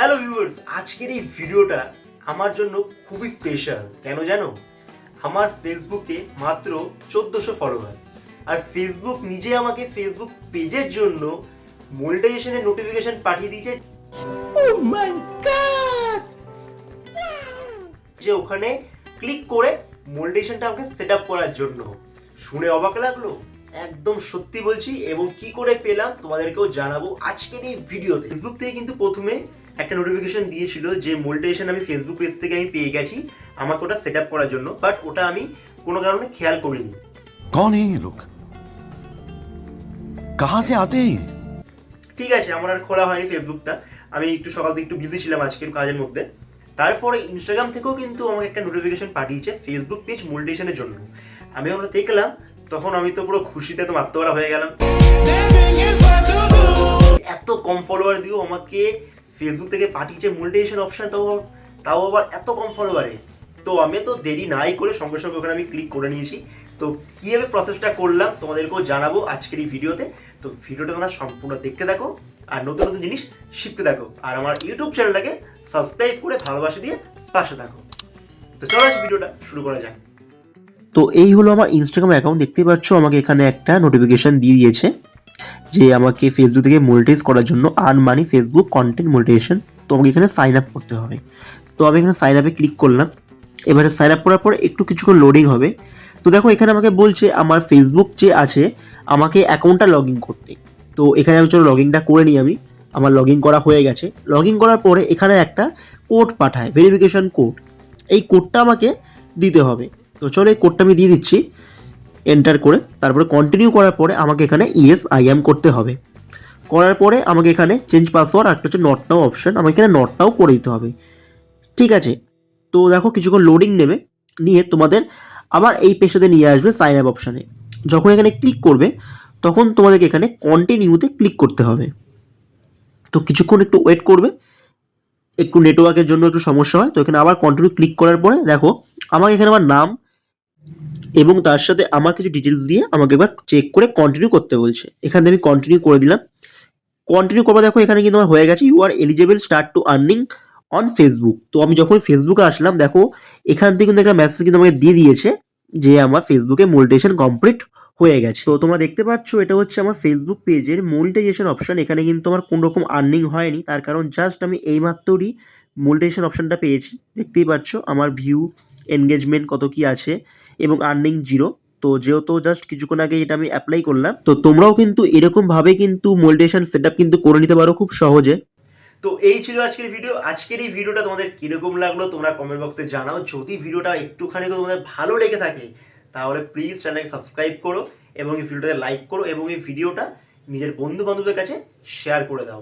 Hello viewers, আজকের এই ভিডিওটা আমার জন্য খুবই স্পেশাল। কেন জানো? আমার ফেসবুকে মাত্র 1400 ফলোয়ার, আর ফেসবুক নিজে আমাকে ফেসবুক পেজের জন্য মনিটাইজেশনের নোটিফিকেশন পাঠিয়ে দিয়েছে। Oh my God! যে ওখানে ক্লিক করে মনিটাইজেশনটা আমাকে সেট আপ করার জন্য। শুনে অবাক লাগলো? একদম সত্যি বলছি, এবং কি করে পেলাম তোমাদেরকেও জানাবো আজকের এই ভিডিওতে। ফেসবুক থেকে কিন্তু প্রথমে একটা নোটিফিকেশন দিয়েছিল যে মনিটাইজেশন আমি ফেসবুক পেজ থেকে আমি পেয়ে গেছি, আমাকে ওটা সেট আপ করার জন্য, বাট ওটা আমি কোনো কারণে খেয়াল করিনি। कौन है ये लोग? कहां से आते हैं? ঠিক আছে, আমার আর খোলা হয়নি ফেসবুকটা। আমি একটু সকাল থেকে একটু বিজি ছিলাম আজকের কাজের মধ্যে। তারপরে ইনস্টাগ্রাম থেকেও কিন্তু আমাকে একটা নোটিফিকেশন পাঠিয়েছে ফেসবুক পেজ মনিটাইজেশনের জন্য। আমি ওটা দেখলাম, তখন আমি তো পুরো খুশিতে তো আত্মহারা হয়ে গেলাম। এত কম ফলোয়ার দিয়েও আমাকে ফেসবুক থেকে পাঠিয়েছে মনিটাইজেশন অপশন, তাও আবার এত কম ফলোয়ারে। তো আমি তো দেরি নাই করে সঙ্গে সঙ্গে ওখানে আমি ক্লিক করে নিয়েছি। তো কীভাবে প্রসেসটা করলাম তোমাদেরকেও জানাবো আজকের এই ভিডিওতে। তো ভিডিওটা তোমরা সম্পূর্ণ দেখতে থাকো আর নতুন নতুন জিনিস শিখতে থাকো, আর আমার ইউটিউব চ্যানেলটাকে সাবস্ক্রাইব করে ভালোবাসা দিয়ে পাশে থাকো। তো চলো ভিডিওটা শুরু করা যাক। তো এই হলো আমার ইনস্টাগ্রাম অ্যাকাউন্ট। দেখতেই পাচ্ছ আমাকে এখানে একটা নোটিফিকেশান দিয়ে দিয়েছে যে আমাকে ফেসবুক থেকে মনিটাইজ করার জন্য earn money Facebook content monetisation, তো আমাকে এখানে সাইন আপ করতে হবে। তো আমি এখানে সাইন আপে ক্লিক করলাম। এবারে সাইন আপ করার পর একটু কিছুক্ষণ লোডিং হবে। তো দেখো এখানে আমাকে বলছে আমার ফেসবুক যে আছে আমাকে অ্যাকাউন্টটা লগ ইন করতে। তো এখানে আমি চলো লগ ইনটা করে নিই। আমার লগ ইন করা হয়ে গেছে। লগ ইন করার পরে এখানে একটা কোড পাঠায়, ভেরিফিকেশন কোড। এই কোডটা আমাকে দিতে হবে। তো চলো এই কোডটা আমি দিয়ে দিচ্ছি এন্টার করে। তারপরে কন্টিনিউ করার পরে আমাকে এখানে ইয়েস আই অ্যাম করতে হবে। করার পরে আমাকে এখানে চেঞ্জ পাসওয়ার্ড আর একটা হচ্ছে নট নাও অপশন, আমাকে এখানে নট নাও করে দিতে হবে। ঠিক আছে, তো দেখো কিছুক্ষণ লোডিং নেবে, নিয়ে তোমাদের আবার এই পেজটাতে নিয়ে আসবে সাইন আপ অপশানে। যখন এখানে ক্লিক করবে তখন তোমাদেরকে এখানে কন্টিনিউতে ক্লিক করতে হবে। তো কিছুক্ষণ একটু ওয়েট করবে, একটু নেটওয়ার্কের জন্য একটু সমস্যা হয়। তো এখানে আবার কন্টিনিউ ক্লিক করার পরে দেখো আমাকে এখানে আমার নাম এবং তার সাথে আমার কিছু ডিটেলস দিয়ে আমাকে এবার চেক করে কন্টিনিউ করতে বলছে। এখান থেকে আমি কন্টিনিউ করে দিলাম। কন্টিনিউ করবো, দেখো এখানে কিন্তু আমার হয়ে গেছে you are eligible start to earning on Facebook. তো আমি যখন ফেসবুকে আসলাম দেখো এখান থেকে কিন্তু একটা মেসেজ কিন্তু আমাকে দিয়ে দিয়েছে যে আমার ফেসবুকে মনিটাইজেশন কমপ্লিট হয়ে গেছে। তো তোমরা দেখতে পাচ্ছ এটা হচ্ছে আমার ফেসবুক পেজের মনিটাইজেশন অপশন। এখানে কিন্তু আমার কোনো রকম আর্নিং হয়নি, তার কারণ জাস্ট আমি এইমাত্রই মনিটাইজেশন অপশনটা পেয়েছি। দেখতেই পাচ্ছ আমার ভিউ, এনগেজমেন্ট কত কি আছে এবং আর্নিং 0। তো যেহেতু জাস্ট কিছুক্ষণ আগে এটা আমি অ্যাপ্লাই করলাম, তো তোমরাও কিন্তু এরকমভাবে কিন্তু মনিটাইজেশন সেট আপ কিন্তু করে নিতে পারো খুব সহজে। তো এই ছিল আজকের ভিডিও। আজকের এই ভিডিওটা তোমাদের কিরকম লাগলো তোমরা কমেন্ট বক্সে জানাও। যদি ভিডিওটা একটুখানি তোমাদের ভালো লেগে থাকে তাহলে প্লিজ চ্যানেলকে সাবস্ক্রাইব করো এবং এই ভিডিওটাকে লাইক করো এবং এই ভিডিওটা নিজের বন্ধু বান্ধবদের কাছে শেয়ার করে দাও।